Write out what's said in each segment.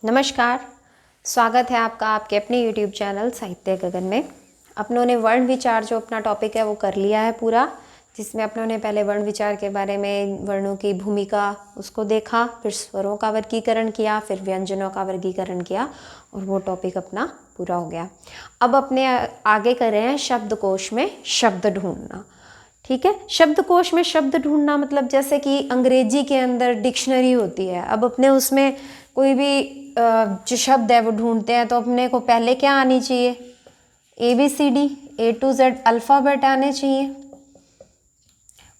नमस्कार, स्वागत है आपका आपके अपने YouTube चैनल साहित्य गगन में। अपनों ने वर्ण विचार जो अपना टॉपिक है वो कर लिया है पूरा, जिसमें अपनों ने पहले वर्ण विचार के बारे में वर्णों की भूमिका उसको देखा, फिर स्वरों का वर्गीकरण किया, फिर व्यंजनों का वर्गीकरण किया और वो टॉपिक अपना पूरा हो गया। अब अपने आगे कर रहे हैं शब्दकोश में शब्द ढूंढना। ठीक है, शब्दकोश में शब्द ढूंढना मतलब जैसे कि अंग्रेजी के अंदर डिक्शनरी होती है। अब अपने उसमें कोई भी जो शब्द है वो ढूंढते हैं तो अपने को पहले क्या आनी चाहिए, ABCD A to Z alphabet आने चाहिए।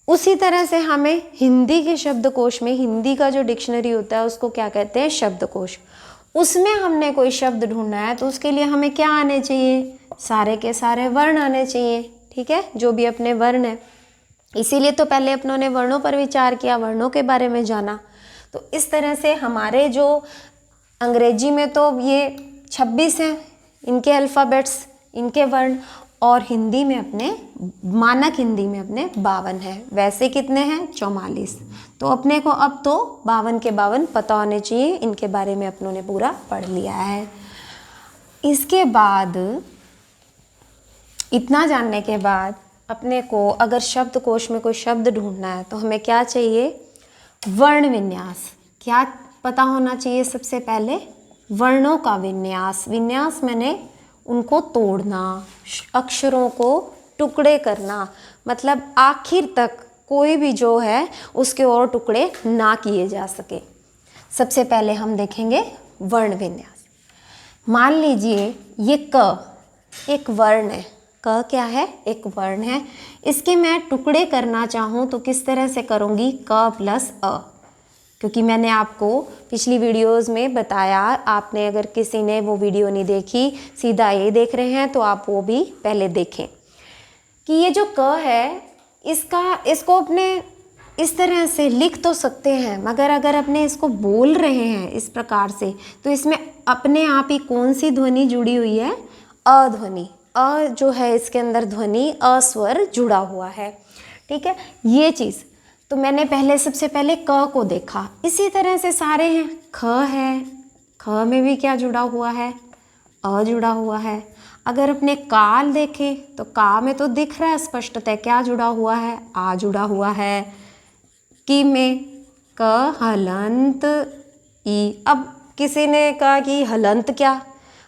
उसी तरह से हमें हिंदी के शब्दकोश में हिंदी का जो डिक्शनरी होता है उसको क्या कहते हैं, शब्दकोश। उसमें हमने कोई शब्द ढूंढना है तो उसके लिए हमें क्या आने चाहिए, सारे के सारे वर्ण आने चाहिए। ठीक है, जो भी अपने वर्ण है, इसीलिए तो पहले अपनों ने वर्णों पर विचार किया, वर्णों के बारे में जाना। तो इस तरह से हमारे जो अंग्रेजी में तो ये 26 हैं इनके अल्फ़ाबेट्स, इनके वर्ण, और हिंदी में अपने मानक हिंदी में अपने 52 हैं। वैसे कितने हैं, 44। तो अपने को अब तो 52 के 52 पता होने चाहिए। इनके बारे में अपनों ने पूरा पढ़ लिया है। इसके बाद इतना जानने के बाद अपने को अगर शब्दकोश में कोई शब्द ढूंढना है तो हमें क्या चाहिए, वर्ण विन्यास। क्या पता होना चाहिए सबसे पहले, वर्णों का विन्यास। विन्यास मैंने उनको तोड़ना, अक्षरों को टुकड़े करना, मतलब आखिर तक कोई भी जो है उसके और टुकड़े ना किए जा सके। सबसे पहले हम देखेंगे वर्ण विन्यास। मान लीजिए ये क एक वर्ण है। क क्या है, एक वर्ण है। इसके मैं टुकड़े करना चाहूँ तो किस तरह से करूँगी, क प्लस अ, क्योंकि मैंने आपको पिछली वीडियोस में बताया। आपने अगर किसी ने वो वीडियो नहीं देखी, सीधा ये देख रहे हैं तो आप वो भी पहले देखें कि ये जो क है इसको अपने इस तरह से लिख तो सकते हैं, मगर अगर अपने इसको बोल रहे हैं इस प्रकार से तो इसमें अपने आप ही कौन सी ध्वनि जुड़ी हुई है, अ ध्वनि। अ जो है इसके अंदर ध्वनि अ स्वर जुड़ा हुआ है। ठीक है, ये चीज़ तो मैंने पहले सबसे पहले क को देखा। इसी तरह से सारे हैं, ख है, ख में भी क्या जुड़ा हुआ है, अ जुड़ा हुआ है। अगर अपने काल देखें तो का में तो दिख रहा है स्पष्टतः क्या जुड़ा हुआ है, आ जुड़ा हुआ है। की में क हलंत ई। अब किसी ने कहा कि हलंत क्या,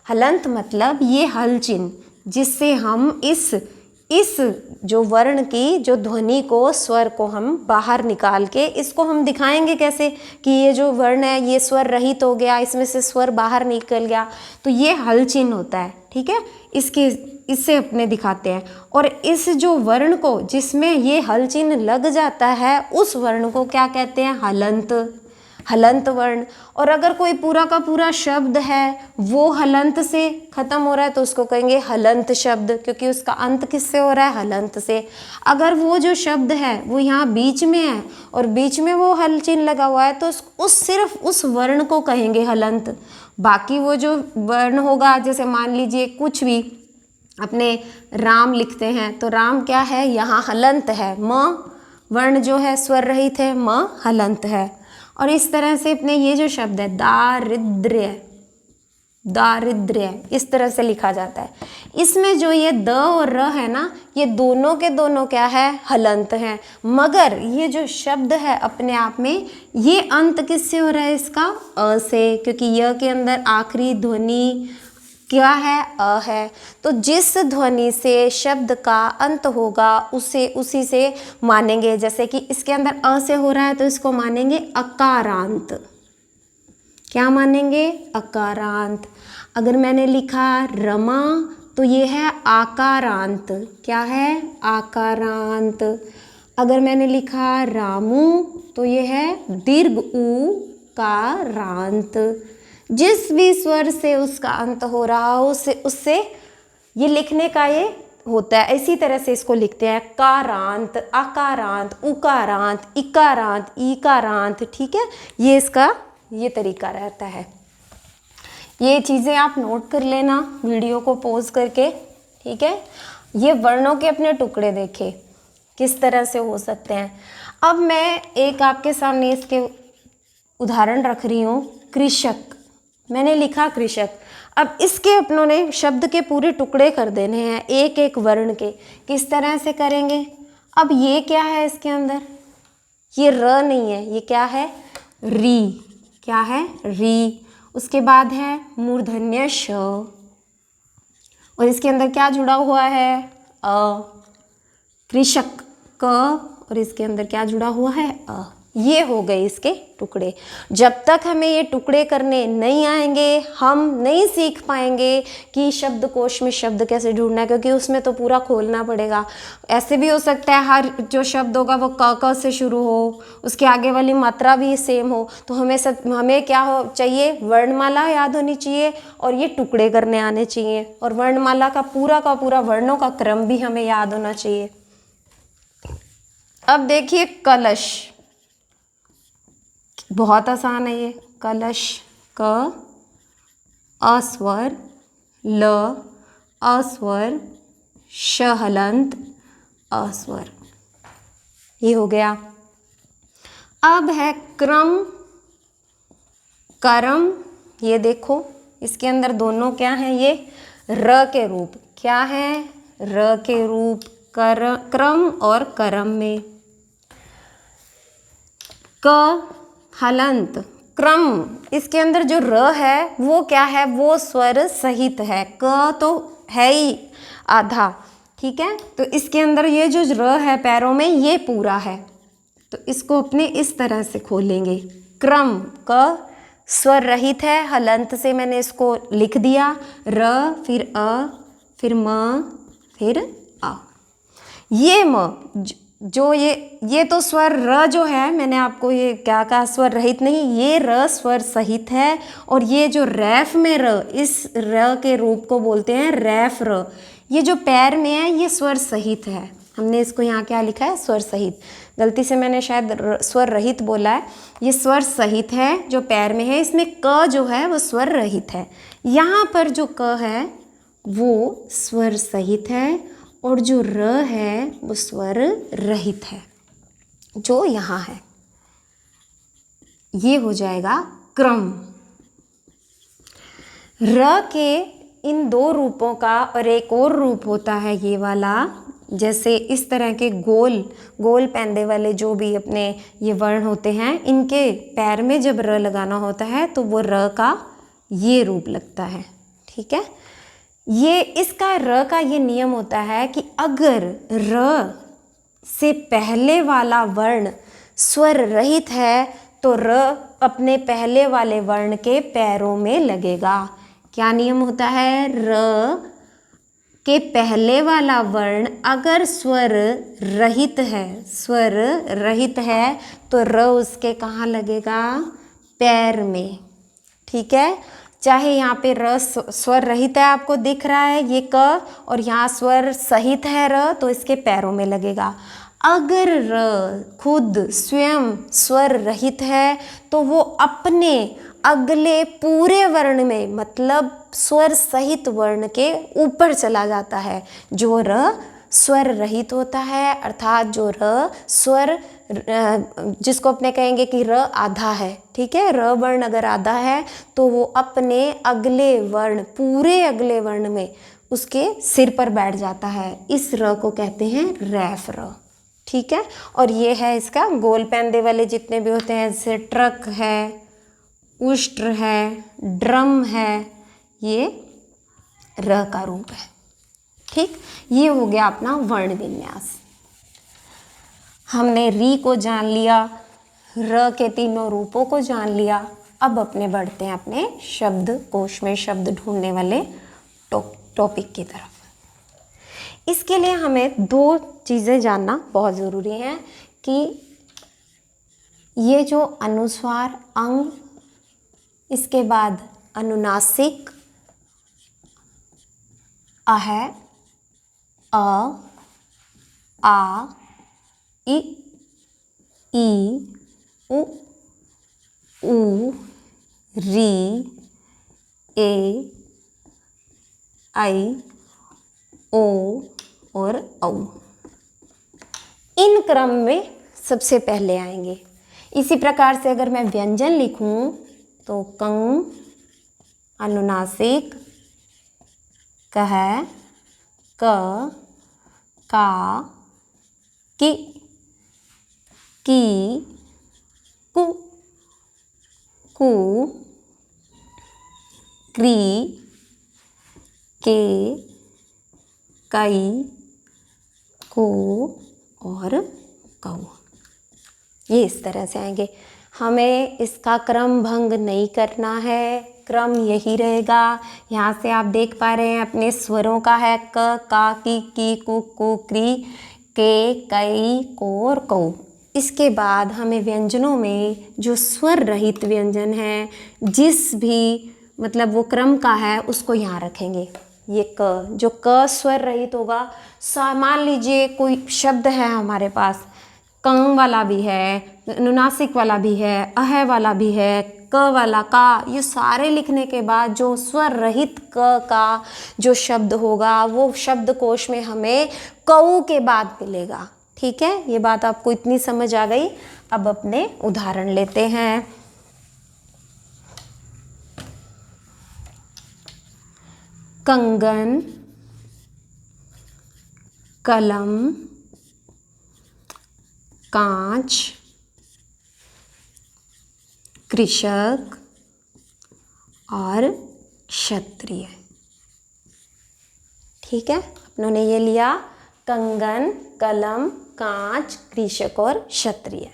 हलंत मतलब ये हल चिन्ह जिससे हम इस जो वर्ण की जो ध्वनि को, स्वर को हम बाहर निकाल के इसको हम दिखाएंगे कैसे कि ये जो वर्ण है ये स्वर रहित हो गया, इसमें से स्वर बाहर निकल गया, तो ये हल चिन्ह होता है। ठीक है, इससे अपने दिखाते हैं। और इस जो वर्ण को जिसमें ये हल चिन्ह लग जाता है उस वर्ण को क्या कहते हैं, हलंत, हलंत वर्ण। और अगर कोई पूरा का पूरा शब्द है वो हलंत से खत्म हो रहा है तो उसको कहेंगे हलंत शब्द, क्योंकि उसका अंत किससे हो रहा है, हलंत से। अगर वो जो शब्द है वो यहाँ बीच में है और बीच में वो हल चिन्ह लगा हुआ है तो सिर्फ उस वर्ण को कहेंगे हलंत। बाकी वो जो वर्ण होगा, जैसे मान लीजिए कुछ भी अपने राम लिखते हैं तो राम क्या है, यहाँ हलंत है, म वर्ण जो है स्वर रहित है, म हलंत है। और इस तरह से अपने ये जो शब्द है दारिद्र्य, दारिद्र्य इस तरह से लिखा जाता है। इसमें जो ये द और र है ना, ये दोनों के दोनों क्या है, हलंत हैं। मगर ये जो शब्द है अपने आप में ये अंत किससे हो रहा है, इसका अ से, क्योंकि य के अंदर आखिरी ध्वनि क्या है, अ है। तो जिस ध्वनि से शब्द का अंत होगा उसी से मानेंगे। जैसे कि इसके अंदर अ से हो रहा है तो इसको मानेंगे अकारांत। क्या मानेंगे, अकारांत। अगर मैंने लिखा रमा तो ये है आकारांत। क्या है, आकारांत। अगर मैंने लिखा रामू तो ये है दीर्घ ऊ कारांत। जिस भी स्वर से उसका अंत हो रहा हो उससे ये लिखने का ये होता है। इसी तरह से इसको लिखते हैं कारांत, आकारांत, उकारांत, इकारांत, ईकारांत। ठीक है, ये इसका ये तरीका रहता है। ये चीज़ें आप नोट कर लेना वीडियो को पॉज करके। ठीक है, ये वर्णों के अपने टुकड़े देखे किस तरह से हो सकते हैं। अब मैं एक आपके सामने इसके उदाहरण रख रही हूँ, कृषक। मैंने लिखा कृषक। अब इसके अपनों ने शब्द के पूरे टुकड़े कर देने हैं एक एक वर्ण के। किस तरह से करेंगे? अब ये क्या है इसके अंदर? ये र नहीं है, ये क्या है? री। क्या है? री। उसके बाद है मूर्धन्य श, और इसके अंदर क्या जुड़ा हुआ है? अ। कृषक क, और इसके अंदर क्या जुड़ा हुआ है? अ। ये हो गए इसके टुकड़े। जब तक हमें ये टुकड़े करने नहीं आएंगे हम नहीं सीख पाएंगे कि शब्दकोश में शब्द कैसे ढूंढना है, क्योंकि उसमें तो पूरा खोलना पड़ेगा। ऐसे भी हो सकता है हर जो शब्द होगा वो क से शुरू हो, उसके आगे वाली मात्रा भी सेम हो, तो हमें क्या हो चाहिए? वर्णमाला याद होनी चाहिए और ये टुकड़े करने आने चाहिए, और वर्णमाला का पूरा वर्णों का क्रम भी हमें याद होना चाहिए। अब देखिए कलश, बहुत आसान है ये। कलश, क, अस्वर, ल, अस्वर, श हलंत, अस्वर, ये हो गया। अब है क्रम, करम। ये देखो इसके अंदर दोनों क्या हैं? ये र के रूप। क्या है? र के रूप क्रम और करम में। क हलंत, क्रम, इसके अंदर जो र है वो क्या है? वो स्वर सहित है। क तो है ही आधा, ठीक है, तो इसके अंदर ये जो र है पैरों में ये पूरा है, तो इसको अपने इस तरह से खोलेंगे। क्रम, क स्वर रहित है, हलंत से मैंने इसको लिख दिया। र, फिर अ, फिर म, फिर आ। ये म जो ये तो स्वर र जो है, मैंने आपको ये क्या कहा? स्वर रहित नहीं, ये र स्वर सहित है। और ये जो रैफ में र, इस र के रूप को बोलते हैं रैफ र। ये जो पैर में है ये स्वर सहित है। हमने इसको यहाँ क्या लिखा है? स्वर सहित। गलती से मैंने शायद स्वर रहित बोला है। ये स्वर सहित है जो पैर में है। इसमें क जो है वो स्वर रहित है। यहाँ पर जो क है वो स्वर सहित है, और जो र है वो स्वर रहित है जो यहाँ है। ये हो जाएगा क्रम। र के इन दो रूपों का और एक और रूप होता है ये वाला, जैसे इस तरह के गोल गोल पैंदे वाले जो भी अपने ये वर्ण होते हैं, इनके पैर में जब र लगाना होता है तो वो र का ये रूप लगता है। ठीक है, ये इसका र का ये नियम होता है कि अगर र से पहले वाला वर्ण स्वर रहित है तो र अपने पहले वाले वर्ण के पैरों में लगेगा। क्या नियम होता है? र के पहले वाला वर्ण अगर स्वर रहित है तो र उसके कहाँ लगेगा? पैर में। ठीक है, चाहे यहाँ पे र स्वर रहित है आपको दिख रहा है ये क, और यहाँ स्वर सहित है र, तो इसके पैरों में लगेगा। अगर र खुद स्वयं स्वर रहित है तो वो अपने अगले पूरे वर्ण में, मतलब स्वर सहित वर्ण के ऊपर चला जाता है। जो र स्वर रहित होता है, अर्थात जो र स्वर जिसको अपने कहेंगे कि र आधा है, ठीक है, र वर्ण अगर आधा है तो वो अपने अगले वर्ण, पूरे अगले वर्ण में उसके सिर पर बैठ जाता है। इस र को कहते हैं रैफ र। ठीक है, और ये है इसका गोल पैंदे वाले जितने भी होते हैं, जैसे ट्रक है, उष्ट्र है, ड्रम है, ये र का रूप है। ठीक, ये हो गया अपना वर्ण विन्यास। हमने री को जान लिया, र के तीनों रूपों को जान लिया। अब अपने बढ़ते हैं अपने शब्द कोश में शब्द ढूंढने वाले टॉपिक की तरफ। इसके लिए हमें दो चीज़ें जानना बहुत ज़रूरी है कि ये जो अनुस्वार अंग, इसके बाद अनुनासिक अ है, अ, आ, इ, ई, उ, री, ए, आई, ओ और औ। इन क्रम में सबसे पहले आएंगे। इसी प्रकार से अगर मैं व्यंजन लिखूं तो कं, अनुनासिक कह, क, का, कि, कु, कु, क्री, के, कई, को और कऊ। ये इस तरह से आएंगे। हमें इसका क्रम भंग नहीं करना है, क्रम यही रहेगा। यहाँ से आप देख पा रहे हैं अपने स्वरों का है क, का, की, कु, क्री, के, कई, को और कऊ। इसके बाद हमें व्यंजनों में जो स्वर रहित व्यंजन है, जिस भी मतलब वो क्रम का है, उसको यहाँ रखेंगे। ये क, जो क स्वर रहित होगा, मान लीजिए कोई शब्द है हमारे पास, कंग वाला भी है, अनुनासिक वाला भी है, अह वाला भी है, क वाला, का, ये सारे लिखने के बाद जो स्वर रहित क का जो शब्द होगा, वो शब्दकोश में हमें कऊ के बाद मिलेगा। ठीक है, ये बात आपको इतनी समझ आ गई। अब अपने उदाहरण लेते हैं। कंगन, कलम, कांच, कृषक और क्षत्रिय। ठीक है, अपनों ने ये लिया कंगन, कलम, कांच, कृषक और क्षत्रिय।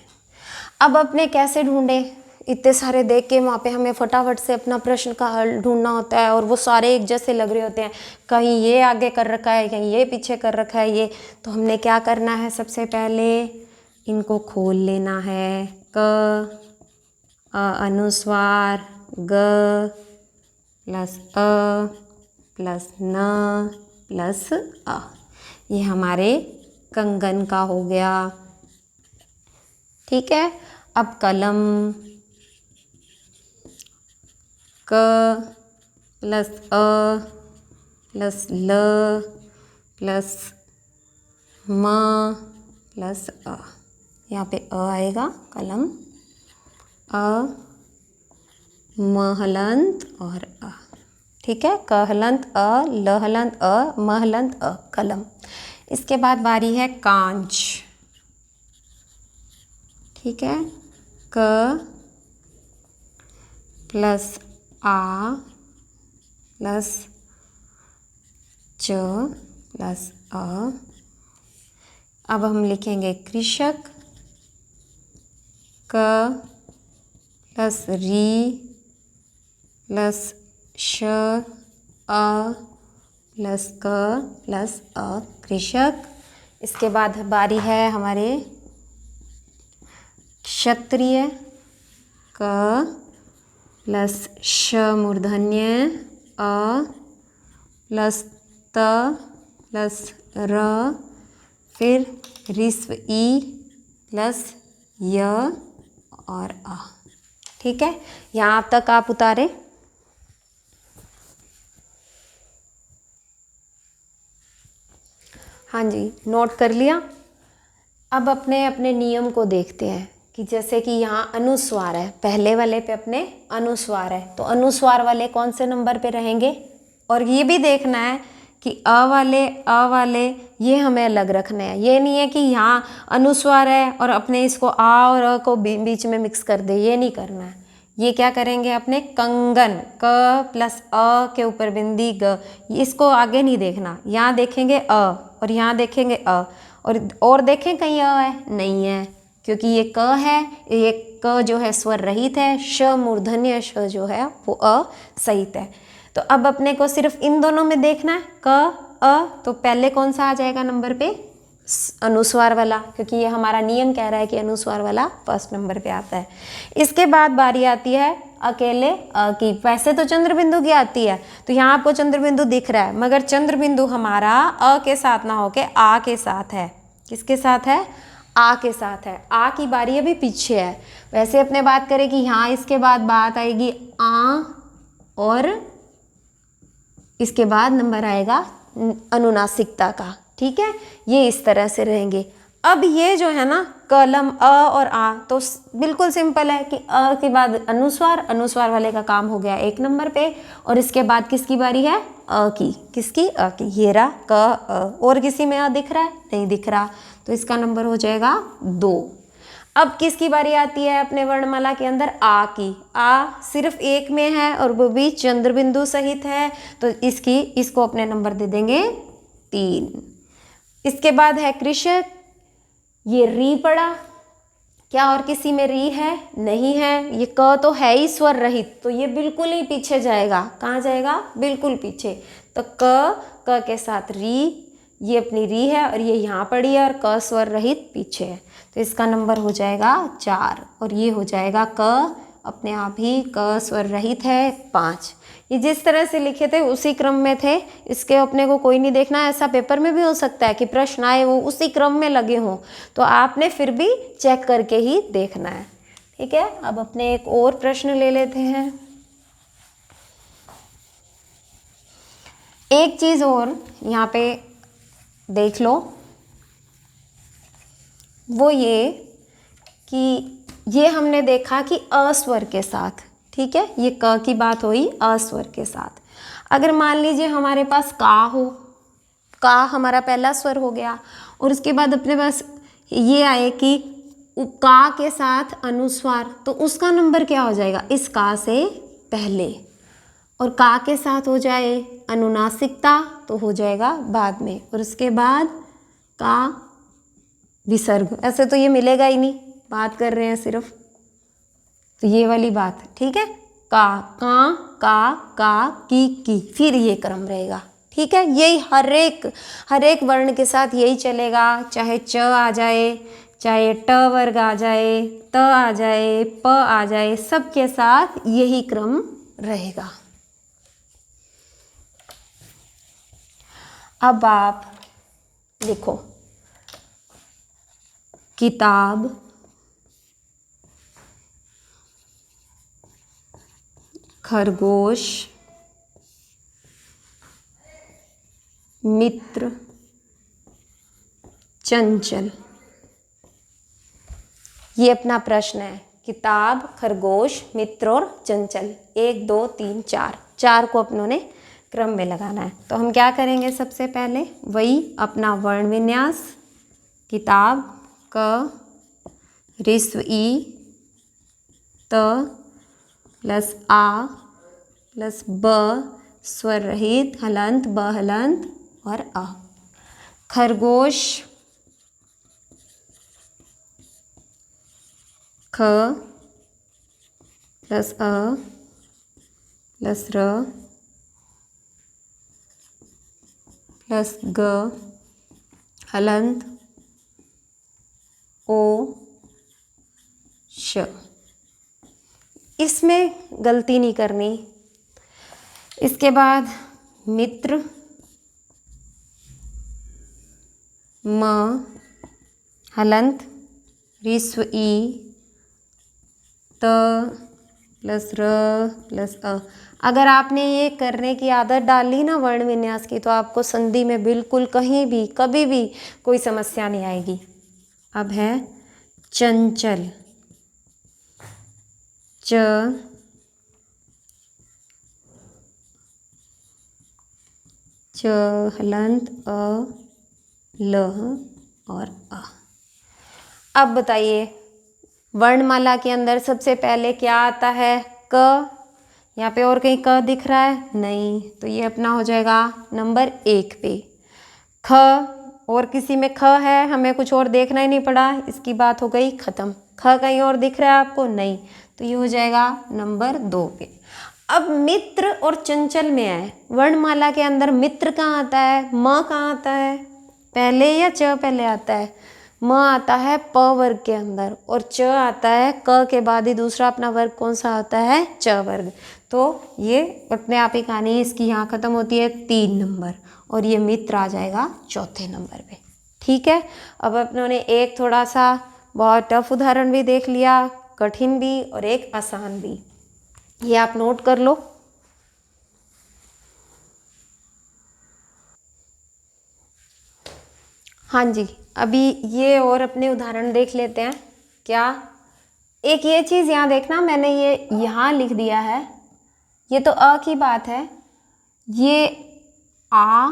अब अपने कैसे ढूंढे? इतने सारे देख के वहाँ पे हमें फटाफट से अपना प्रश्न का हल ढूंढना होता है, और वो सारे एक जैसे लग रहे होते हैं, कहीं ये आगे कर रखा है, कहीं ये पीछे कर रखा है। ये तो हमने क्या करना है, सबसे पहले इनको खोल लेना है। क अनुस्वार, ग प्लस अ प्लस न प्लस अ, ये हमारे कंगन का हो गया। ठीक है, अब कलम, क प्लस अ प्लस ल प्लस म प्लस अ, यहाँ पे अ आएगा, कलम, अ, म हलंत और अ। ठीक है, क हलंत अ, ल हलंत अ, म हलंत अ, कलम। इसके बाद बारी है कांच। ठीक है, क प्लस आ प्लस च प्लस अ। अब हम लिखेंगे कृषक, क प्लस री प्लस श अ प्लस क प्लस अ, कृषक। इसके बाद बारी है हमारे क्षत्रिय, क प्लस श मूर्धन्य अ प्लस त प्लस र, फिर ऋस्व ई प्लस य और अ। ठीक है, यहाँ तक आप उतारे। हाँ जी, नोट कर लिया। अब अपने अपने नियम को देखते हैं कि जैसे कि यहाँ अनुस्वार है, पहले वाले पे अपने अनुस्वार है, तो अनुस्वार वाले कौन से नंबर पे रहेंगे, और ये भी देखना है कि अ वाले ये हमें अलग रखने हैं। ये नहीं है कि यहाँ अनुस्वार है और अपने इसको आ और अ को बीच में मिक्स कर दे, ये नहीं करना है। ये क्या करेंगे, अपने कंगन, क प्लस अ के ऊपर बिंदी ग, इसको आगे नहीं देखना, यहाँ देखेंगे अ और यहाँ देखेंगे अ, और देखें कहीं अ है, नहीं है, क्योंकि ये क है, ये क जो है स्वर रहित है, श मूर्धन्य श जो है वो अ सहित है। तो अब अपने को सिर्फ इन दोनों में देखना है, क अ, तो पहले कौन सा आ जाएगा नंबर पे, अनुस्वार वाला, क्योंकि ये हमारा नियम कह रहा है कि अनुस्वार वाला फर्स्ट नंबर पे आता है। इसके बाद बारी आती है अकेले अ की। वैसे तो चंद्र बिंदु की आती है, तो यहाँ आपको चंद्र बिंदु दिख रहा है, मगर चंद्र बिंदु हमारा अ के साथ ना होके आ के साथ है। किसके साथ है, आ के साथ है। आ की बारी अभी पीछे है। वैसे अपने बात करें कि यहाँ इसके बाद बात आएगी आ, और इसके बाद नंबर आएगा अनुनासिकता का। ठीक है, ये इस तरह से रहेंगे। अब ये जो है ना, कलम अ और आ, तो बिल्कुल सिंपल है कि अ के बाद अनुस्वार, अनुस्वार वाले का काम हो गया 1 नंबर पे। और इसके बाद किसकी बारी है? अ की। किसकी? अ की। ये रहा क अ। और किसी में अ दिख रहा है? नहीं दिख रहा, तो इसका नंबर हो जाएगा 2। अब किसकी बारी आती है अपने वर्णमाला के अंदर? आ की। आ सिर्फ एक में है और वो भी चंद्र बिंदु सहित है, तो इसको अपने नंबर दे देंगे 3। इसके बाद है कृषक, ये री पड़ा। क्या और किसी में री है? नहीं है। ये क तो है ही स्वर रहित, तो ये बिल्कुल ही पीछे जाएगा। कहाँ जाएगा? बिल्कुल पीछे। तो क के साथ री, ये अपनी री है और ये यहाँ पड़ी है और क स्वर रहित पीछे है, तो इसका नंबर हो जाएगा 4। और ये हो जाएगा क अपने आप ही क स्वर रहित है 5। ये जिस तरह से लिखे थे उसी क्रम में थे, इसके अपने को कोई नहीं देखना। ऐसा पेपर में भी हो सकता है कि प्रश्न आए वो उसी क्रम में लगे हों, तो आपने फिर भी चेक करके ही देखना है। ठीक है, अब अपने एक और प्रश्न ले लेते हैं। एक चीज और यहाँ पे देख लो, वो ये कि ये हमने देखा कि अस्वर के साथ, ठीक है, ये क की बात हुई अस्वर के साथ। अगर मान लीजिए हमारे पास का हो, का हमारा पहला स्वर हो गया और उसके बाद अपने पास ये आए कि का के साथ अनुस्वार, तो उसका नंबर क्या हो जाएगा? इस का से पहले। और का के साथ हो जाए अनुनासिकता, तो हो जाएगा बाद में। और उसके बाद का विसर्ग, ऐसे तो ये मिलेगा ही नहीं, बात कर रहे हैं सिर्फ, तो ये वाली बात, ठीक है। का की, फिर ये क्रम रहेगा, ठीक है। यही हर एक वर्ण के साथ यही चलेगा, चाहे च आ जाए, चाहे ट वर्ग आ जाए, त आ जाए, प आ जाए, सबके साथ यही क्रम रहेगा। अब आप लिखो किताब, खरगोश, मित्र, चंचल। ये अपना प्रश्न है, किताब, खरगोश, मित्र और चंचल। 1 2 3 4, 4 को अपनों ने क्रम में लगाना है। तो हम क्या करेंगे? सबसे पहले वही अपना वर्ण विन्यास, किताब क ऋस्व ई त प्लस आ प्लस ब स्वर रहित हलंत ब हलंत और अ। खरगोश ख प्लस अ प्लस र प्लस ग हलंत ओ श। इसमें गलती नहीं करनी। इसके बाद मित्र, म हलंत ऋस्व ई त प्लस र प्लस अ। अगर आपने ये करने की आदत डाली ना वर्ण विन्यास की, तो आपको संधि में बिल्कुल कहीं भी कभी भी कोई समस्या नहीं आएगी। अब है चंचल, च हलंत अ ल और अ। अब बताइए वर्णमाला के अंदर सबसे पहले क्या आता है? क। यहाँ पे और कहीं क दिख रहा है? नहीं, तो ये अपना हो जाएगा नंबर 1 पे। ख, और किसी में ख है? हमें कुछ और देखना ही नहीं पड़ा, इसकी बात हो गई खत्म। ख कहीं और दिख रहा है आपको? नहीं, तो ये हो जाएगा नंबर 2 पे। अब मित्र और चंचल में है, वर्णमाला के अंदर मित्र कहाँ आता है? म कहाँ आता है? पहले या च पहले आता है? म आता है प वर्ग के अंदर और च आता है क के बाद ही दूसरा अपना वर्ग कौन सा आता है? च वर्ग। तो ये अपने आप ही कहानी इसकी यहाँ खत्म होती है 3 नंबर और ये मित्र आ जाएगा 4थे नंबर पे। ठीक है, अब अपनों ने एक थोड़ा सा बहुत टफ उदाहरण भी देख लिया, कठिन भी और एक आसान भी। ये आप नोट कर लो। हाँ जी, अभी ये और अपने उदाहरण देख लेते हैं। क्या, एक ये चीज़ यहाँ देखना, मैंने ये यहाँ लिख दिया है, ये तो अ की बात है, ये आ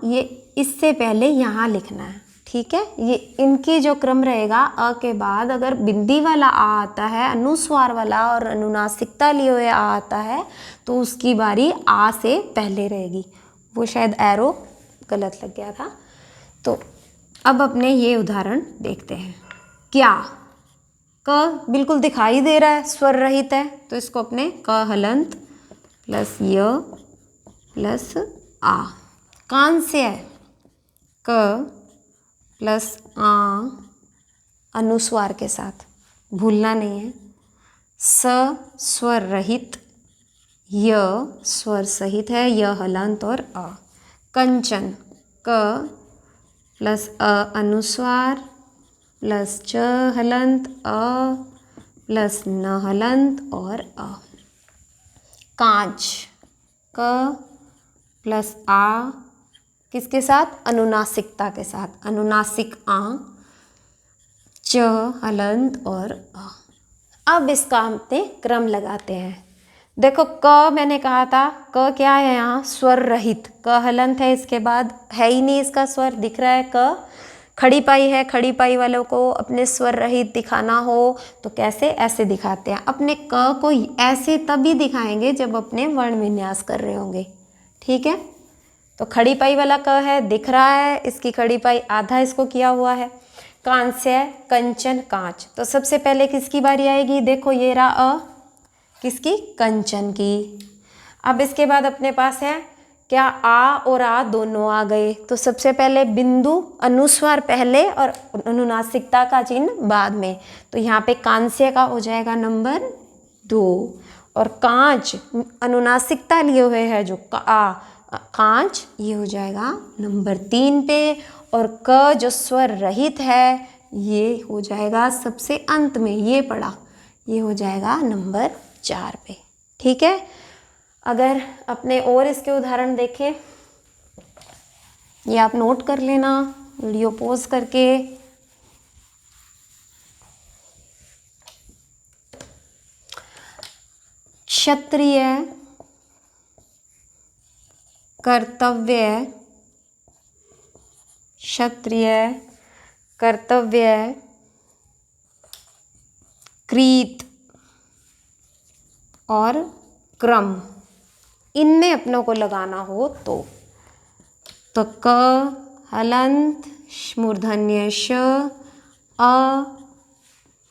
ये इससे पहले यहाँ लिखना है, ठीक है। ये इनकी जो क्रम रहेगा, अ के बाद अगर बिंदी वाला आ आता है, अनुस्वार वाला और अनुनासिकता लिए हुए आ आता है, तो उसकी बारी आ से पहले रहेगी। वो शायद एरो गलत लग गया था। तो अब अपने ये उदाहरण देखते हैं। क्या, क बिल्कुल दिखाई दे रहा है, स्वर रहित है, तो इसको अपने क हलंत प्लस य प्लस आ। कांस्य है, क प्लस आ अनुस्वार के साथ, भूलना नहीं है। स स्वर रहित, य स्वर सहित है, य हलंत और अ। कंचन, क प्लस अ अनुस्वार प्लस च हलंत अ प्लस न हलंत और अ। कांच, क प्लस आ किसके साथ, अनुनासिकता के साथ, अनुनासिक आ, च हलंत और अ। अब इसका हमने क्रम लगाते हैं। देखो क मैंने कहा था, क क्या है यहाँ, स्वर रहित, क हलंत है, इसके बाद है ही नहीं इसका स्वर, दिख रहा है क। खड़ी पाई है, खड़ी पाई वालों को अपने स्वर रहित दिखाना हो तो कैसे, ऐसे दिखाते हैं। अपने क को ऐसे तभी दिखाएंगे जब अपने वर्ण विन्यास कर रहे होंगे, ठीक है। तो खड़ी पाई वाला क है, दिख रहा है, इसकी खड़ी पाई आधा इसको किया हुआ है। कांस्य, कंचन, कांच, तो सबसे पहले किसकी बारी आएगी, देखो ये रहा अ, किसकी, कंचन की। अब इसके बाद अपने पास है क्या, आ और आ दोनों आ गए, तो सबसे पहले बिंदु अनुस्वार पहले और अनुनासिकता का चिन्ह बाद में, तो यहाँ पे कांस्य का हो जाएगा नंबर 2। और कांच अनुनासिकता लिए हुए है जो कांच, ये हो जाएगा नंबर 3 पे। और क जो स्वर रहित है ये हो जाएगा सबसे अंत में, ये पड़ा, ये हो जाएगा नंबर 4 पे, ठीक है। अगर अपने और इसके उदाहरण देखें, ये आप नोट कर लेना वीडियो पॉज करके। क्षत्रिय, कर्तव्य, क्षत्रिय, कर्तव्य, कृत और क्रम, इनमें अपनों को लगाना हो तो क हलंत मूर्धन्य श, अ,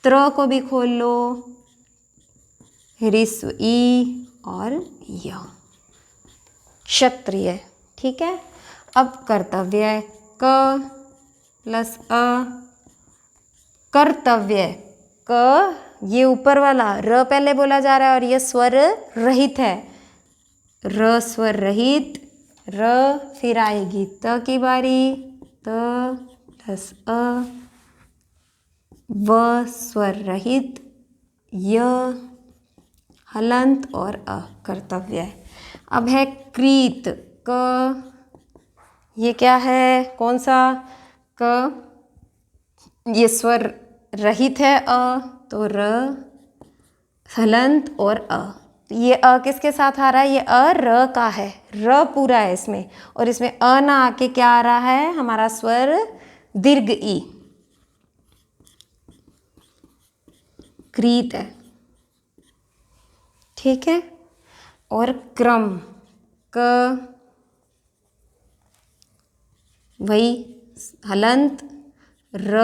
त्र को भी खोल लो, ह्रस्व ई और य, क्षत्रिय, ठीक है। अब कर्तव्य, क प्लस अ, कर्तव्य, क ये ऊपर वाला र पहले बोला जा रहा है और ये स्वर रहित है, र स्वर रहित, र फिर आएगी त की बारी, त प्लस अ, व स्वर रहित, य हलंत और अ, कर्तव्य। अब है कृत, क ये क्या है, कौन सा, क ये स्वर रहित है अ, तो र हलंत और अ, ये अ किसके साथ आ रहा है, ये अ र का है, र पूरा है इसमें, और इसमें अ ना आके क्या आ रहा है, हमारा स्वर दीर्घ ई, कृत है, ठीक है। और क्रम, क वही हलंत, र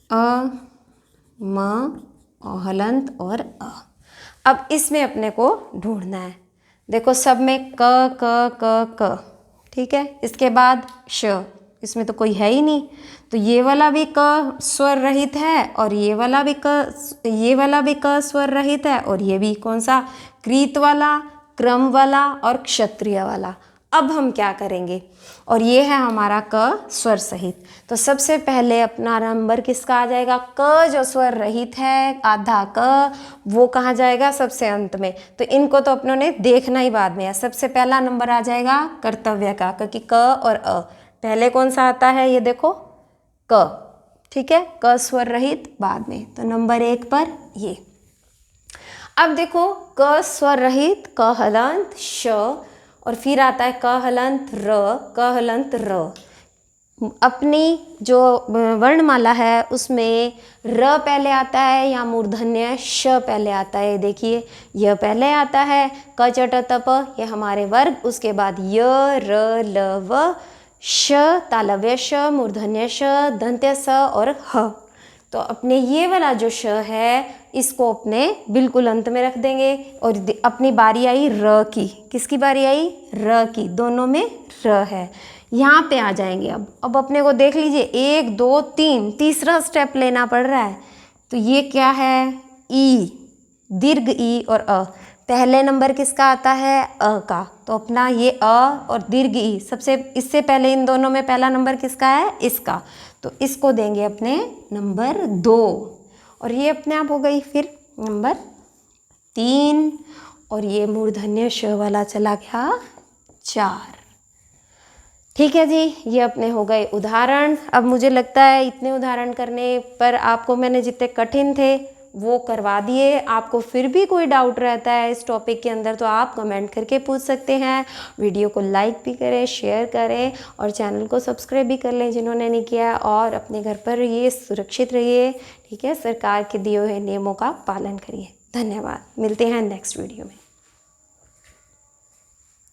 अ म और हलंत और अ। अब इसमें अपने को ढूंढना है, देखो सब में क क क क, ठीक है। इसके बाद श, इसमें तो कोई है ही नहीं, तो ये वाला भी क स्वर रहित है और ये वाला भी क स्वर रहित है, और ये भी कौन सा, कृत वाला, क्रम वाला और क्षत्रिय वाला। अब हम क्या करेंगे, और ये है हमारा क स्वर सहित। तो सबसे पहले अपना नंबर किसका आ जाएगा, क जो स्वर रहित है आधा क, वो कहाँ जाएगा, सबसे अंत में। तो इनको तो अपनों ने देखना ही बाद में है। सबसे पहला नंबर आ जाएगा कर्तव्य का, क्योंकि क और अ पहले कौन सा आता है, ये देखो क, ठीक है, क स्वर रहित बाद में। तो नंबर 1 पर ये। अब देखो क स्वर रहित, क हलंत श, और फिर आता है क हलंत र, क हलंत र। अपनी जो वर्णमाला है उसमें र पहले आता है या मूर्धन्य श पहले आता है। देखिए यह पहले आता है, क चट तप ये हमारे वर्ग, उसके बाद य र ल व, श तालव्य श, मूर्धन्य श, दंत्य स और ह। तो अपने ये वाला जो श है इसको अपने बिल्कुल अंत में रख देंगे। और अपनी बारी आई र की, किसकी बारी आई, र की, दोनों में र है। यहाँ पे आ जाएंगे। अब अपने को देख लीजिए 1 2 3, तीसरा स्टेप लेना पड़ रहा है। तो ये क्या है, ई, दीर्घ ई और अ। पहले नंबर किसका आता है, अ का। तो अपना ये अ और दीर्घ ई, सबसे इससे पहले इन दोनों में पहला नंबर किसका है, इसका। तो इसको देंगे अपने नंबर 2, और ये अपने आप हो गई फिर नंबर 3, और ये मूर्धन्य श वाला चला गया 4। ठीक है जी, ये अपने हो गए उदाहरण। अब मुझे लगता है इतने उदाहरण करने पर आपको मैंने जितने कठिन थे वो करवा दिए। आपको फिर भी कोई डाउट रहता है इस टॉपिक के अंदर तो आप कमेंट करके पूछ सकते हैं। वीडियो को लाइक भी करें, शेयर करें और चैनल को सब्सक्राइब भी कर लें जिन्होंने नहीं किया। और अपने घर पर रहिए, सुरक्षित रहिए, ठीक है, सरकार के दिए हुए नियमों का पालन करिए। धन्यवाद, मिलते हैं नेक्स्ट वीडियो में।